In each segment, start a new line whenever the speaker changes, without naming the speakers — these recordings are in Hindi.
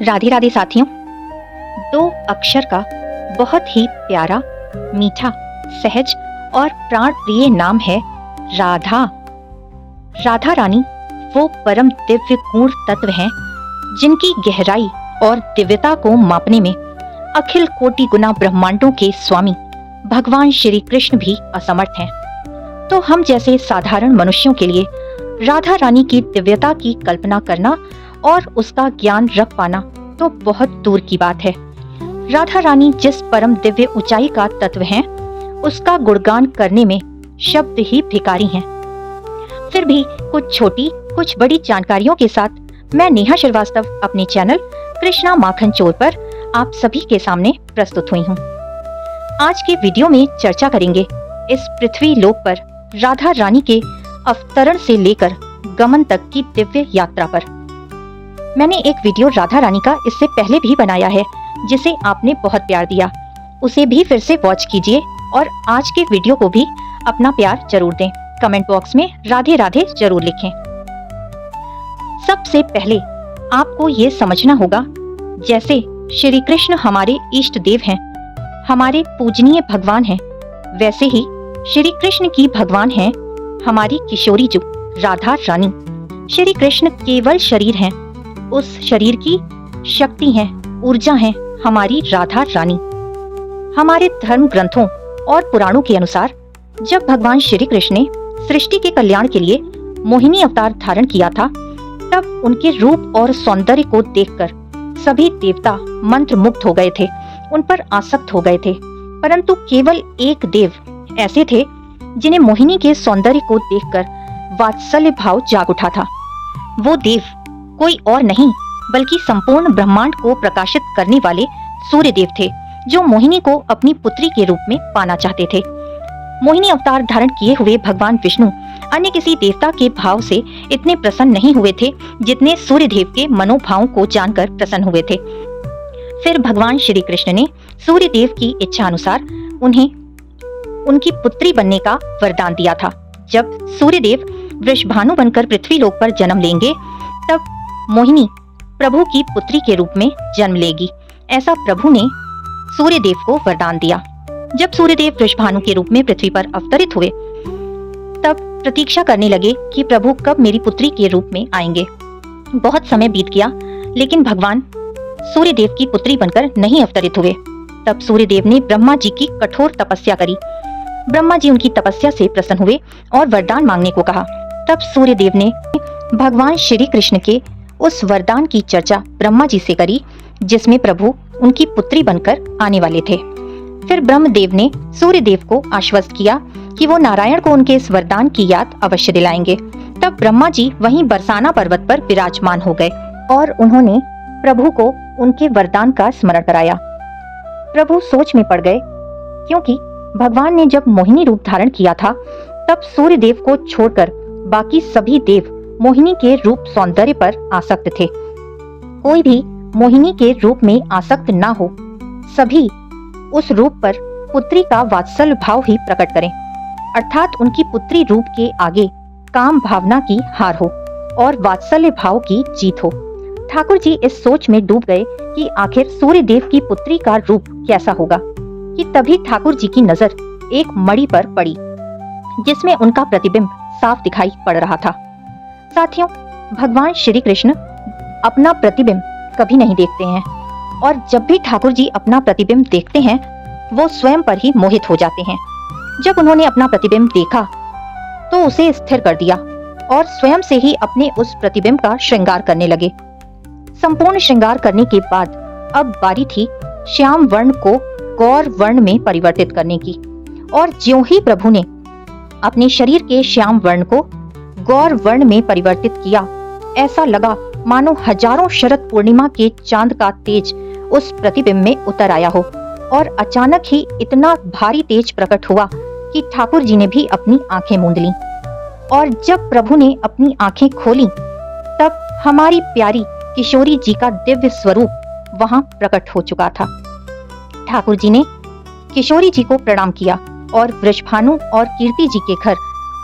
राधे राधे साथियों। दो अक्षर का बहुत ही प्यारा, मीठा, सहज और प्राण प्रिय नाम है राधा। राधा रानी वो परम दिव्य गुण तत्व हैं जिनकी गहराई और दिव्यता को मापने में अखिल कोटि गुना ब्रह्मांडों के स्वामी भगवान श्री कृष्ण भी असमर्थ हैं। तो हम जैसे साधारण मनुष्यों के लिए राधा रानी की दिव्यता की कल्पना करना और उसका ज्ञान रख पाना तो बहुत दूर की बात है। राधा रानी जिस परम दिव्य ऊंचाई का तत्व हैं, उसका गुणगान करने में शब्द ही भिखारी हैं। फिर भी कुछ छोटी कुछ बड़ी जानकारियों के साथ मैं नेहा श्रीवास्तव अपने चैनल कृष्णा माखन चोर पर आप सभी के सामने प्रस्तुत हुई हूँ। आज के वीडियो में चर्चा करेंगे इस पृथ्वी लोक पर राधा रानी के अवतरण से लेकर गमन तक की दिव्य यात्रा पर। मैंने एक वीडियो राधा रानी का इससे पहले भी बनाया है जिसे आपने बहुत प्यार दिया, उसे भी फिर से वॉच कीजिए और आज के वीडियो को भी अपना प्यार जरूर दें। कमेंट बॉक्स में राधे राधे जरूर लिखें। सबसे पहले आपको ये समझना होगा, जैसे श्री कृष्ण हमारे इष्ट देव हैं, हमारे पूजनीय भगवान हैं, वैसे ही श्री कृष्ण की भगवान हैं हमारी किशोरी जी राधा रानी। श्री कृष्ण केवल शरीर हैं, उस शरीर की शक्ति हैं, ऊर्जा हैं हमारी राधा रानी। हमारे धर्म ग्रंथों और पुराणों के अनुसार जब भगवान श्री कृष्ण ने सृष्टि के कल्याण के लिए मोहिनी अवतार धारण किया था, तब उनके रूप और सौंदर्य को देखकर सभी देवता मंत्र मुग्ध हो गए थे, उन पर आसक्त हो गए थे। परंतु केवल एक देव ऐसे थे जिन्हें मोहिनी के सौंदर्य को देखकर वात्सल्य भाव जाग उठा था। वो देव कोई और नहीं बल्कि संपूर्ण ब्रह्मांड को प्रकाशित करने वाले सूर्य देव थे, जो मोहिनी को अपनी पुत्री के रूप में पाना चाहते थे। मोहिनी अवतार धारण किए हुए भगवान विष्णु अन्य किसी देवता के भाव से इतने प्रसन्न नहीं हुए थे जितने सूर्य देव के मनोभावों को जानकर प्रसन्न हुए थे। फिर भगवान श्री कृष्ण ने सूर्य देव की इच्छा अनुसार उन्हें उनकी पुत्री बनने का वरदान दिया था। जब सूर्य देव वृषभानु बनकर पृथ्वी लोक पर जन्म लेंगे, तब मोहिनी प्रभु की पुत्री के रूप में जन्म लेगी, ऐसा प्रभु ने सूर्य देव को वरदान दिया। जब सूर्य देव वृषभानु के रूप में पृथ्वी पर अवतरित हुए, तब प्रतीक्षा करने लगे कि प्रभु कब मेरी पुत्री के रूप में आएंगे। बहुत समय बीत गया, लेकिन भगवान सूर्य देव की पुत्री बनकर नहीं अवतरित हुए। तब सूर्य देव ने ब्रह्मा जी की कठोर तपस्या करी। ब्रह्मा जी उनकी तपस्या से प्रसन्न हुए और वरदान मांगने को कहा। तब सूर्य देव ने भगवान श्री कृष्ण के उस वरदान की चर्चा ब्रह्मा जी से करी, जिसमें प्रभु उनकी पुत्री बनकर आने वाले थे। फिर ब्रह्मदेव ने सूर्य देव को आश्वस्त किया कि वो नारायण को उनके इस वरदान की याद अवश्य दिलाएंगे। तब ब्रह्मा जी वहीं बरसाना पर्वत पर विराजमान हो गए और उन्होंने प्रभु को उनके वरदान का स्मरण कराया। प्रभु सोच में पड़ गए, क्योंकि भगवान ने जब मोहिनी रूप धारण किया था, तब सूर्य देव को छोड़कर बाकी सभी देव मोहिनी के रूप सौंदर्य पर आसक्त थे। कोई भी मोहिनी के रूप में आसक्त ना हो, सभी उस रूप पर पुत्री का वात्सल्य भाव ही प्रकट करें, अर्थात उनकी पुत्री रूप के आगे काम भावना की हार हो और वात्सल्य भाव की जीत हो। ठाकुर जी इस सोच में डूब गए कि आखिर सूर्य देव की पुत्री का रूप कैसा होगा, कि तभी ठाकुर जी की नजर एक मणि पर पड़ी, जिसमें उनका प्रतिबिंब साफ दिखाई पड़ रहा था। साथियों, भगवान श्री कृष्ण अपना प्रतिबिंब कभी नहीं देखते हैं, और जब भी ठाकुर जी अपना प्रतिबिंब देखते हैं, वो स्वयं पर ही मोहित हो जाते हैं। जब उन्होंने अपना प्रतिबिंब देखा तो उसे स्थिर कर दिया और स्वयं से ही अपने उस प्रतिबिंब का श्रृंगार करने लगे। संपूर्ण श्रृंगार करने के बाद अब बारी थी श्याम वर्ण को गौर वर्ण में परिवर्तित करने की, और ज्यों ही प्रभु ने अपने शरीर के श्याम वर्ण को गौर वर्ण में परिवर्तित किया, ऐसा लगा मानो हजारों शरद पूर्णिमा के चांद का तेज उस प्रतिबिंब में उतर आया हो, और अचानक ही इतना भारी तेज प्रकट हुआ कि ठाकुर जी ने भी अपनी आंखें मूंद लीं। और जब प्रभु ने अपनी आंखें खोली, तब हमारी प्यारी किशोरी जी का दिव्य स्वरूप वहां प्रकट हो चुका था। ठाकुर जी ने किशोरी जी को प्रणाम किया और वृषभानु और कीर्ति जी के घर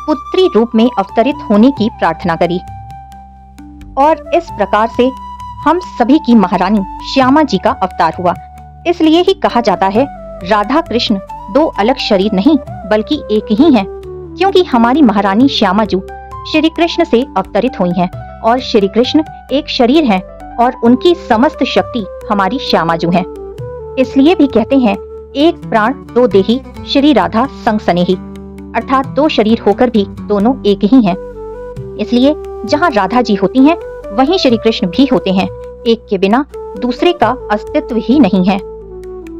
पुत्री रूप में अवतरित होने की प्रार्थना करी। और इस प्रकार से हम सभी की महारानी श्यामा जी का अवतार हुआ। इसलिए ही कहा जाता है राधा कृष्ण दो अलग शरीर नहीं बल्कि एक ही हैं, क्योंकि हमारी महारानी श्यामा जी श्री कृष्ण से अवतरित हुई हैं और श्री कृष्ण एक शरीर हैं और उनकी समस्त शक्ति हमारी श्यामा जी हैं। इसलिए भी कहते हैं एक प्राण दो देही श्री राधा संग सनेही, अर्थात दो शरीर होकर भी दोनों एक ही हैं। इसलिए जहाँ राधा जी होती हैं वहीं श्री कृष्ण भी होते हैं। एक के बिना दूसरे का अस्तित्व ही नहीं है।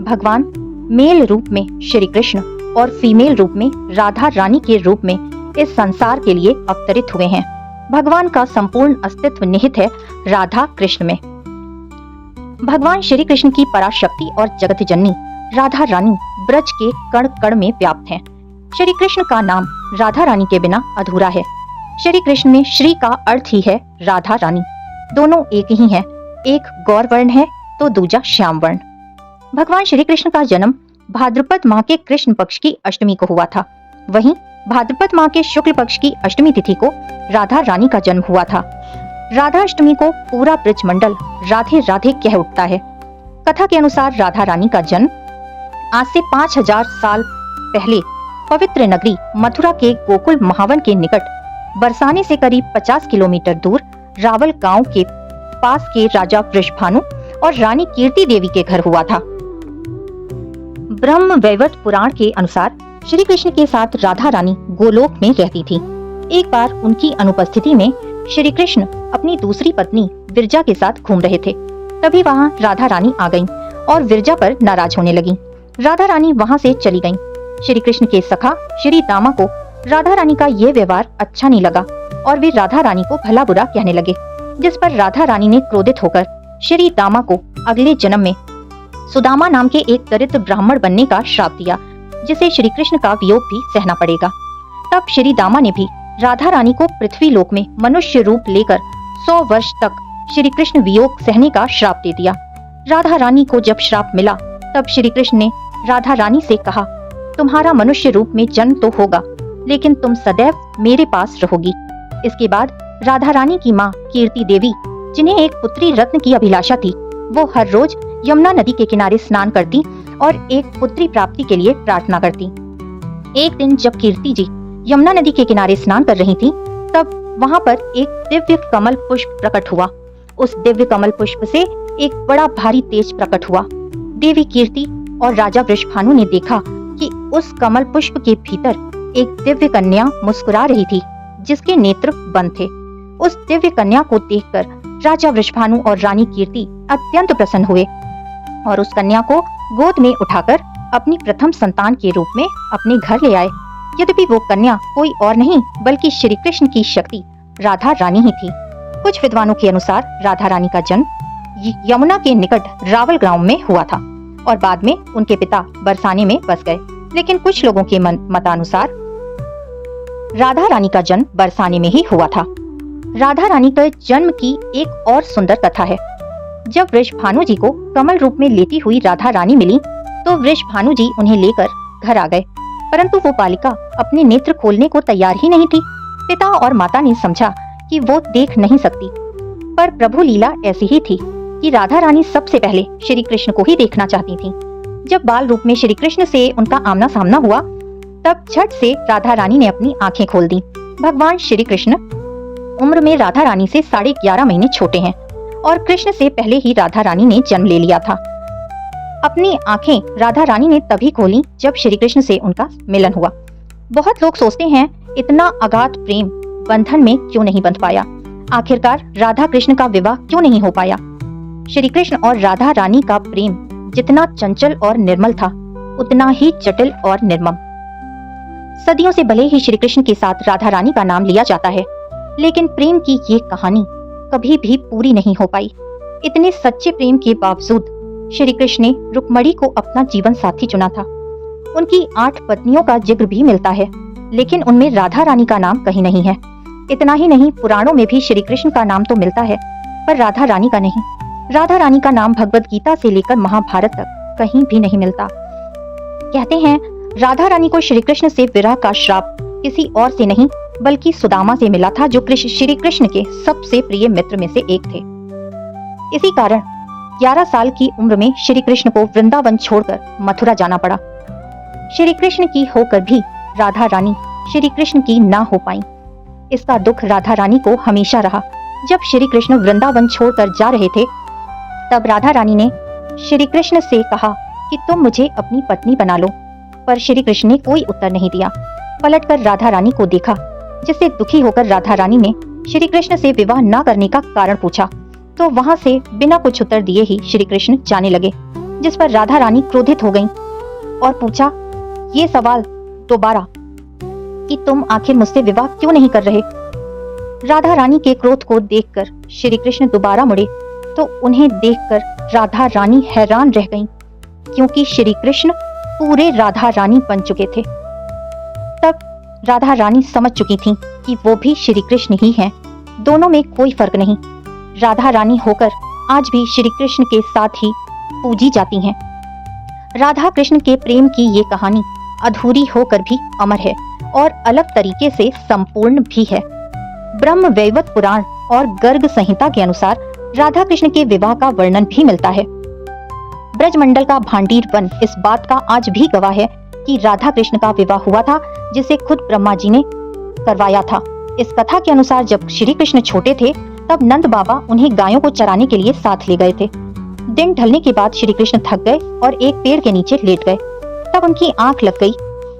भगवान मेल रूप में श्री कृष्ण और फीमेल रूप में राधा रानी के रूप में इस संसार के लिए अवतरित हुए हैं। भगवान का संपूर्ण अस्तित्व निहित है राधा कृष्ण में। भगवान श्री कृष्ण की पराशक्ति और जगत जननी राधा रानी ब्रज के कण कण में व्याप्त हैं। श्री कृष्ण का नाम राधा रानी के बिना अधूरा है। श्री कृष्ण में श्री का अर्थ ही है राधा रानी। दोनों एक ही हैं, एक गौर वर्ण है तो दूजा श्याम वर्ण। भगवान श्री कृष्ण का जन्म भाद्रपद माह के कृष्ण पक्ष की अष्टमी को हुआ था। वहीं भाद्रपद माह के शुक्ल पक्ष की अष्टमी तिथि को राधा रानी का जन्म हुआ था। राधा अष्टमी को पूरा ब्रज मंडल राधे राधे कह उठता है। कथा के अनुसार राधा रानी का जन्म आज से 5000 साल पहले पवित्र नगरी मथुरा के गोकुल महावन के निकट बरसाने से करीब 50 किलोमीटर दूर रावल गांव के पास के राजा वृषभानु और रानी कीर्ति देवी के घर हुआ था। ब्रह्म वैवर्त पुराण के अनुसार श्री कृष्ण के साथ राधा रानी गोलोक में रहती थी। एक बार उनकी अनुपस्थिति में श्री कृष्ण अपनी दूसरी पत्नी विरजा के साथ घूम रहे थे। तभी वहाँ राधा रानी आ गईं और विरजा पर नाराज होने लगी। राधा रानी वहाँ से चली गईं। श्री कृष्ण के सखा श्री दामा को राधा रानी का ये व्यवहार अच्छा नहीं लगा और वे राधा रानी को भला बुरा कहने लगे, जिस पर राधा रानी ने क्रोधित होकर श्री दामा को अगले जन्म में सुदामा नाम के एक दरिद्र ब्राह्मण बनने का श्राप दिया, जिसे श्री कृष्ण का वियोग भी सहना पड़ेगा। तब श्री दामा ने भी राधा रानी को पृथ्वी लोक में मनुष्य रूप लेकर 100 वर्ष तक श्री कृष्ण वियोग सहने का श्राप दे दिया। राधा रानी को जब श्राप मिला तब श्री कृष्ण ने राधा रानी से कहा, तुम्हारा मनुष्य रूप में जन्म तो होगा लेकिन तुम सदैव मेरे पास रहोगी। इसके बाद राधा रानी की माँ कीर्ति देवी, जिन्हें एक पुत्री रत्न की अभिलाषा थी, वो हर रोज यमुना नदी के किनारे स्नान करती और एक पुत्री प्राप्ति के लिए प्रार्थना करती। एक दिन जब कीर्ति जी यमुना नदी के किनारे स्नान कर रही थी, तब वहाँ पर एक दिव्य कमल पुष्प प्रकट हुआ। उस दिव्य कमल पुष्प से एक बड़ा भारी तेज प्रकट हुआ। देवी कीर्ति और राजा वृषभानु ने देखा कि उस कमल पुष्प के भीतर एक दिव्य कन्या मुस्कुरा रही थी, जिसके नेत्र बंद थे। उस दिव्य कन्या को देखकर राजा वृषभानु और रानी कीर्ति अत्यंत प्रसन्न हुए और उस कन्या को गोद में उठाकर अपनी प्रथम संतान के रूप में अपने घर ले आए। यद्यपि वो कन्या कोई और नहीं बल्कि श्री कृष्ण की शक्ति राधा रानी ही थी। कुछ विद्वानों के अनुसार राधा रानी का जन्म यमुना के निकट रावल गांव में हुआ था और बाद में उनके पिता बरसाने में बस गए। लेकिन कुछ लोगों के मतानुसार राधा रानी का जन्म बरसाने में ही हुआ था। राधा रानी के जन्म की एक और सुंदर कथा है। जब वृषभानु जी को कमल रूप में लेती हुई राधा रानी मिली तो वृषभानु जी उन्हें लेकर घर आ गए, परंतु वो बालिका अपने नेत्र खोलने को तैयार ही नहीं थी। पिता और माता ने समझा कि वो देख नहीं सकती, पर प्रभु लीला ऐसी ही थी कि राधा रानी सबसे पहले श्री कृष्ण को ही देखना चाहती थी। जब बाल रूप में श्री कृष्ण से उनका आमना सामना हुआ तब झट से राधा रानी ने अपनी आंखें खोल दी। भगवान श्री कृष्ण उम्र में राधा रानी से 11.5 महीने छोटे हैं और कृष्ण से पहले ही राधा रानी ने जन्म ले लिया था। अपनी आंखें राधा रानी ने तभी खोली जब श्री कृष्ण से उनका मिलन हुआ। बहुत लोग सोचते हैं इतना अगाध प्रेम बंधन में क्यों नहीं बंध पाया, आखिरकार राधा कृष्ण का विवाह क्यों नहीं हो पाया। श्री कृष्ण और राधा रानी का प्रेम जितना चंचल और निर्मल था उतना ही जटिल और निर्मम। सदियों से भले ही श्री कृष्ण के साथ राधा रानी का नाम लिया जाता है, लेकिन प्रेम की ये कहानी कभी भी पूरी नहीं हो पाई। इतने सच्चे प्रेम के बावजूद श्री कृष्ण ने रुक्मणी को अपना जीवन साथी चुना था। उनकी 8 पत्नियों का जिक्र भी मिलता है, लेकिन उनमें राधा रानी का नाम कहीं नहीं है। इतना ही नहीं, पुराणों में भी श्री कृष्ण का नाम तो मिलता है, पर राधा रानी का नहीं। राधा रानी का नाम भगवत गीता से लेकर महाभारत तक कहीं भी नहीं मिलता। कहते हैं राधा रानी को श्री कृष्ण से विरह का श्राप किसी और से नहीं बल्कि सुदामा से मिला था, जो श्री कृष्ण के सबसे प्रिय मित्र में से एक थे। इसी कारण 11 साल की उम्र में श्री कृष्ण को वृंदावन छोड़कर मथुरा जाना पड़ा। श्री कृष्ण की होकर भी राधा रानी श्री कृष्ण की ना हो पाई। इसका दुख राधा रानी को हमेशा रहा। जब श्री कृष्ण वृंदावन छोड़कर जा रहे थे तब राधा रानी ने श्री कृष्ण से कहा कि तुम मुझे अपनी पत्नी बना लो, पर श्री कृष्ण ने कोई उत्तर नहीं दिया। पलटकर राधा रानी को देखा, जिससे दुखी होकर राधा रानी ने श्री कृष्ण से विवाह न करने का कारण पूछा। तो वहां से बिना कुछ उत्तर दिए ही श्री कृष्ण जाने लगे, जिस पर राधा रानी क्रोधित हो गईं और पूछा ये सवाल दोबारा कि तुम आखिर मुझसे विवाह क्यों नहीं कर रहे। राधा रानी के क्रोध को देखकर श्री कृष्ण दोबारा मुड़े तो उन्हें देखकर राधा रानी हैरान रह गईं, क्योंकि श्री कृष्ण पूरे राधा रानी बन चुके थे। तब राधा रानी समझ चुकी थीं कि वो भी श्री कृष्ण ही हैं, दोनों में कोई फर्क नहीं। राधा रानी होकर आज भी श्री कृष्ण के साथ ही पूजी जाती हैं। राधा कृष्ण के प्रेम की ये कहानी अधूरी होकर भी अमर है और अलग तरीके से संपूर्ण भी है। ब्रह्म वैवर्त पुराण और गर्ग संहिता के अनुसार राधा कृष्ण के विवाह का वर्णन भी मिलता है। ब्रजमंडल का भांडीर वन इस बात का आज भी गवाह है कि राधा कृष्ण का विवाह हुआ था, जिसे खुद ब्रह्मा जी ने करवाया था। इस कथा के अनुसार जब श्री कृष्ण छोटे थे तब नंद बाबा उन्हें गायों को चराने के लिए साथ ले गए थे। दिन ढलने के बाद श्री कृष्ण थक गए और एक पेड़ के नीचे लेट गए। तब उनकी आंख लग गई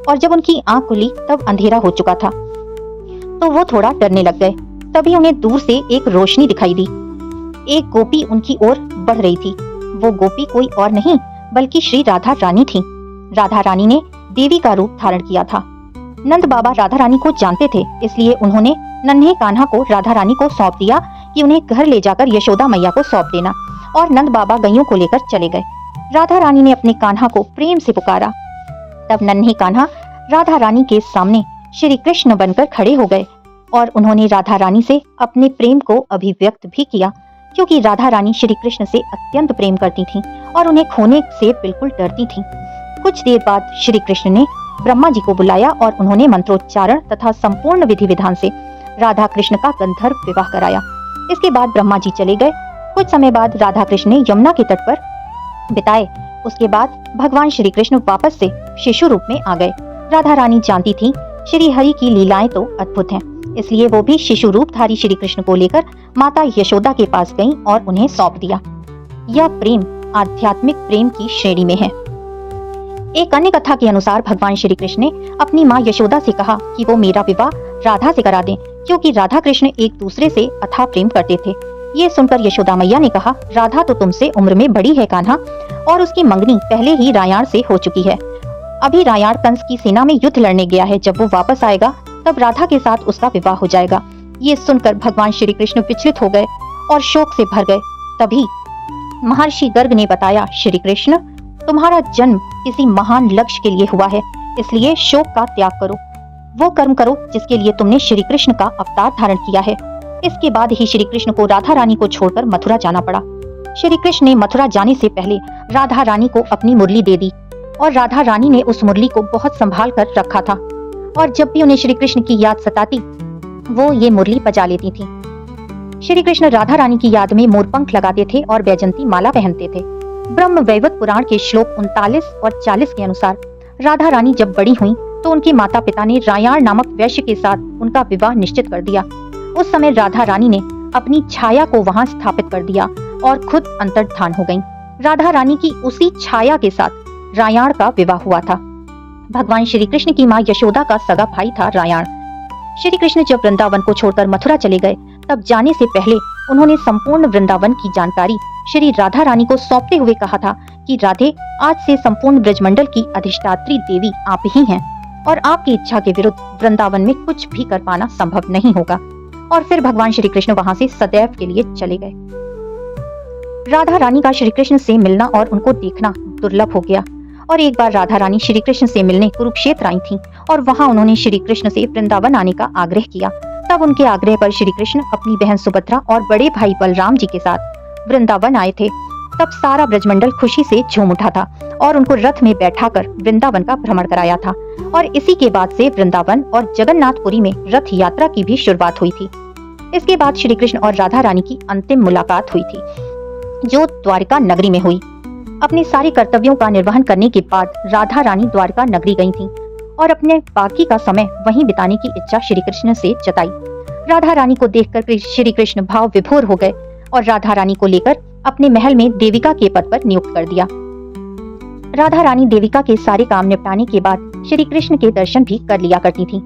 और जब उनकी आंख खुली तब अंधेरा हो चुका था, तो वो थोड़ा डरने लग गए। तभी उन्हें दूर से एक रोशनी दिखाई दी। एक गोपी उनकी ओर बढ़ रही थी। वो गोपी कोई और नहीं बल्कि श्री राधा रानी थी। राधा रानी ने देवी का रूप धारण किया था। नंद बाबा राधा रानी को जानते थे, इसलिए उन्होंने नन्हे कान्हा को राधा रानी को सौंप दिया कि उन्हें घर ले जाकर यशोदा मैया को सौंप देना, और नंद बाबा गैयों को लेकर चले गए। राधा रानी ने अपने कान्हा को प्रेम से पुकारा। तब नन्हे कान्हा राधा रानी के सामने श्री कृष्ण बनकर खड़े हो गए और उन्होंने राधा रानी से अपने प्रेम को अभिव्यक्त भी किया, क्योंकि राधा रानी श्री कृष्ण से अत्यंत प्रेम करती थीं और उन्हें खोने से बिल्कुल डरती थीं। कुछ देर बाद श्री कृष्ण ने ब्रह्मा जी को बुलाया और उन्होंने मंत्रोच्चारण तथा संपूर्ण विधि विधान से राधा कृष्ण का गंधर्व विवाह कराया। इसके बाद ब्रह्मा जी चले गए। कुछ समय बाद राधा कृष्ण ने यमुना के तट पर बिताए। उसके बाद भगवान श्री कृष्ण वापस से शिशु रूप में आ गए। राधा रानी जानती थी श्री हरि की लीलाएं तो अद्भुत हैं, इसलिए वो भी शिशु रूपधारी श्री कृष्ण को लेकर माता यशोदा के पास गईं और उन्हें सौंप दिया। यह प्रेम आध्यात्मिक प्रेम की श्रेणी में है। एक अन्य कथा के अनुसार भगवान श्री कृष्ण ने अपनी माँ यशोदा से कहा कि वो मेरा विवाह राधा से करा दें, क्योंकि राधा कृष्ण एक दूसरे से अथाह प्रेम करते थे। ये सुनकर यशोदा मैया ने कहा, राधा तो तुमसे उम्र में बड़ी है कान्हा, और उसकी मंगनी पहले ही रायाण से हो चुकी है। अभी रायाण कंस की सेना में युद्ध लड़ने गया है। जब वो वापस आएगा तब राधा के साथ उसका विवाह हो जाएगा। ये सुनकर भगवान श्री कृष्ण विचलित हो गए और शोक से भर गए। तभी महर्षि गर्ग ने बताया, श्री कृष्ण तुम्हारा जन्म किसी महान लक्ष्य के लिए हुआ है, इसलिए शोक का त्याग करो। वो कर्म करो जिसके लिए तुमने श्री कृष्ण का अवतार धारण किया है। इसके बाद ही श्री कृष्ण को राधा रानी को छोड़कर मथुरा जाना पड़ा। श्री कृष्ण ने मथुरा जाने से पहले राधा रानी को अपनी मुरली दे दी और राधा रानी ने उस मुरली को बहुत संभाल कर रखा था, और जब भी उन्हें श्री कृष्ण की याद सताती वो ये मुरली बजा लेती थी। श्री कृष्ण राधा रानी की याद में मोरपंख लगाते थे और वैजंती माला पहनते थे। ब्रह्म वैवर्त पुराण के श्लोक 39 और 40 के अनुसार राधा रानी जब बड़ी हुई तो उनके माता पिता ने रायाण नामक वैश्य के साथ उनका विवाह निश्चित कर दिया। उस समय राधा रानी ने अपनी छाया को वहां स्थापित कर दिया और खुद अंतर्धान हो गईं। राधा रानी की उसी छाया के साथ रायाण का विवाह हुआ था। भगवान श्री कृष्ण की माँ यशोदा का सगा भाई था रायाण। श्री कृष्ण जब वृंदावन को छोड़कर मथुरा चले गए तब जाने से पहले उन्होंने संपूर्ण वृंदावन की जानकारी श्री राधा रानी को सौंपते हुए कहा था कि राधे, आज से संपूर्ण ब्रजमंडल की अधिष्ठात्री देवी आप ही हैं और आपकी इच्छा के विरुद्ध वृंदावन में कुछ भी कर पाना संभव नहीं होगा। और फिर भगवान श्री कृष्ण वहां से सदैव के लिए चले गए। राधा रानी का श्री कृष्ण से मिलना और उनको देखना दुर्लभ हो गया, और एक बार राधा रानी श्री कृष्ण से मिलने कुरुक्षेत्र आई थीं और वहां उन्होंने श्री कृष्ण से वृंदावन आने का आग्रह किया। तब उनके आग्रह पर श्री कृष्ण अपनी बहन सुभद्रा और बड़े भाई बलराम जी के साथ वृंदावन आए थे। तब सारा ब्रजमंडल खुशी से झूम उठा था और उनको रथ में बैठाकर वृंदावन का भ्रमण कराया था, और इसी के बाद से वृंदावन और जगन्नाथपुरी में रथ यात्रा की भी शुरुआत हुई थी। इसके बाद श्री कृष्ण और राधा रानी की अंतिम मुलाकात हुई थी। जो द्वारिका नगरी में हुई। अपने सारे कर्तव्यों का निर्वहन करने के बाद राधा रानी द्वारिका नगरी गई थीं और अपने बाकी का समय वहीं बिताने की इच्छा श्री कृष्ण से जताई। राधा रानी को देखकर श्री कृष्ण भाव विभोर हो गए और राधा रानी को लेकर अपने महल में देविका के पद पर नियुक्त कर दिया। राधा रानी देविका के सारे काम निपटाने के बाद श्री कृष्ण के दर्शन भी कर लिया करती थीं।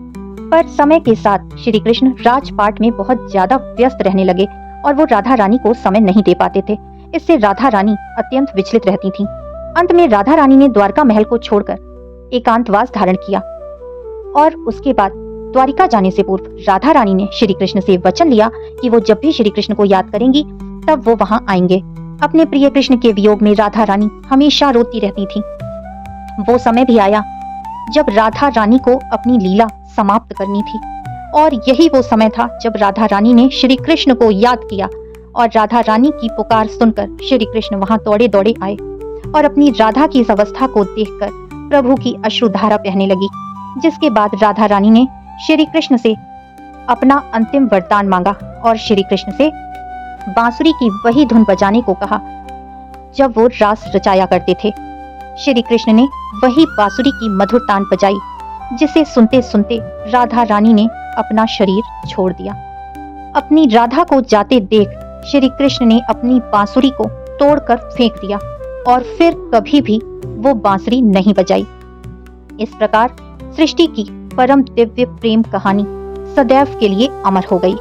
पर समय के साथ श्री कृष्ण राजपाट में बहुत ज्यादा व्यस्त रहने लगे और वो राधा रानी को समय नहीं दे पाते थे। इससे राधा रानी अत्यंत विचलित रहती थीं। अंत में राधा रानी ने द्वारका महल को छोड़कर एकांतवास धारण किया और उसके बाद द्वारिका जाने से पूर्व राधा रानी ने श्री कृष्ण से वचन लिया कि वो जब भी श्री कृष्ण को याद करेंगी तब वो वहां आएंगे। अपने प्रिय कृष्ण के वियोग में राधा रानी हमेशा रोती रहती थी। वो समय भी आया जब राधा रानी को अपनी लीला समाप्त करनी थी और यही वो समय था जब राधा रानी ने श्री कृष्ण को याद किया और राधा रानी की पुकार सुनकर श्री कृष्ण वहां दौड़े दौड़े आए और अपनी राधा की इस अवस्था को देखकर प्रभु की अश्रुधारा बहने लगी। जिसके बाद राधा रानी ने श्री कृष्ण से अपना अंतिम वरदान मांगा और श्री कृष्ण से बांसुरी की वही धुन बजाने को कहा जब वो रास रचाया करते थे। श्री कृष्ण ने वही बांसुरी की मधुर तान बजाई जिसे सुनते सुनते राधा रानी ने अपना शरीर छोड़ दिया। अपनी राधा को जाते देख श्री कृष्ण ने अपनी बांसुरी को तोड़कर फेंक दिया और फिर कभी भी वो बांसुरी नहीं बजाई। इस प्रकार सृष्टि की परम दिव्य प्रेम कहानी सदैव के लिए अमर हो गई।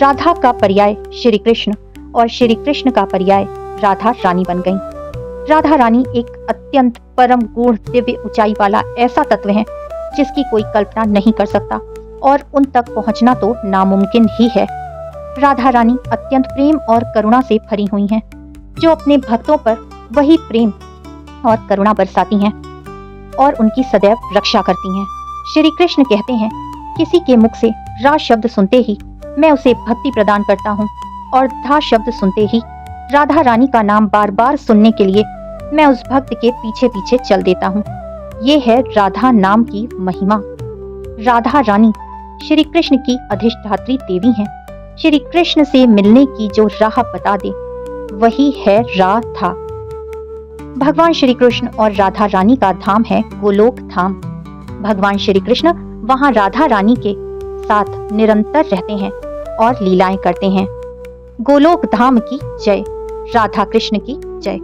राधा का पर्याय श्री कृष्ण और श्री कृष्ण का पर्याय राधा रानी बन गईं। राधा रानी एक अत्यंत परम गूढ़ दिव्य ऊंचाई वाला ऐसा तत्व है जिसकी कोई कल्पना नहीं कर सकता और उन तक पहुंचना तो नामुमकिन ही है। राधा रानी अत्यंत प्रेम और करुणा से भरी हुई हैं, जो अपने भक्तों पर वही प्रेम और करुणा बरसाती हैं और उनकी सदैव रक्षा करती हैं। श्री कृष्ण कहते हैं, किसी के मुख से रा शब्द सुनते ही मैं उसे भक्ति प्रदान करता हूँ और धा शब्द सुनते ही राधा रानी का नाम बार बार सुनने के लिए मैं उस भक्त के पीछे पीछे चल देता हूँ। ये है राधा नाम की महिमा। राधा रानी श्री कृष्ण की अधिष्ठात्री देवी हैं। श्री कृष्ण से मिलने की जो राह बता दे वही है राधा। भगवान श्री कृष्ण और राधा रानी का धाम है गोलोक धाम। भगवान श्री कृष्ण वहां राधा रानी के साथ निरंतर रहते हैं और लीलाएं करते हैं। गोलोक धाम की जय, राधा कृष्ण की जय।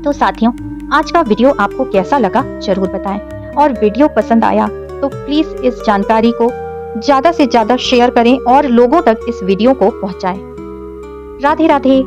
तो साथियों, आज का वीडियो आपको कैसा लगा जरूर बताएं और वीडियो पसंद आया तो प्लीज इस जानकारी को ज्यादा से ज्यादा शेयर करें और लोगों तक इस वीडियो को पहुंचाएं। राधे राधे।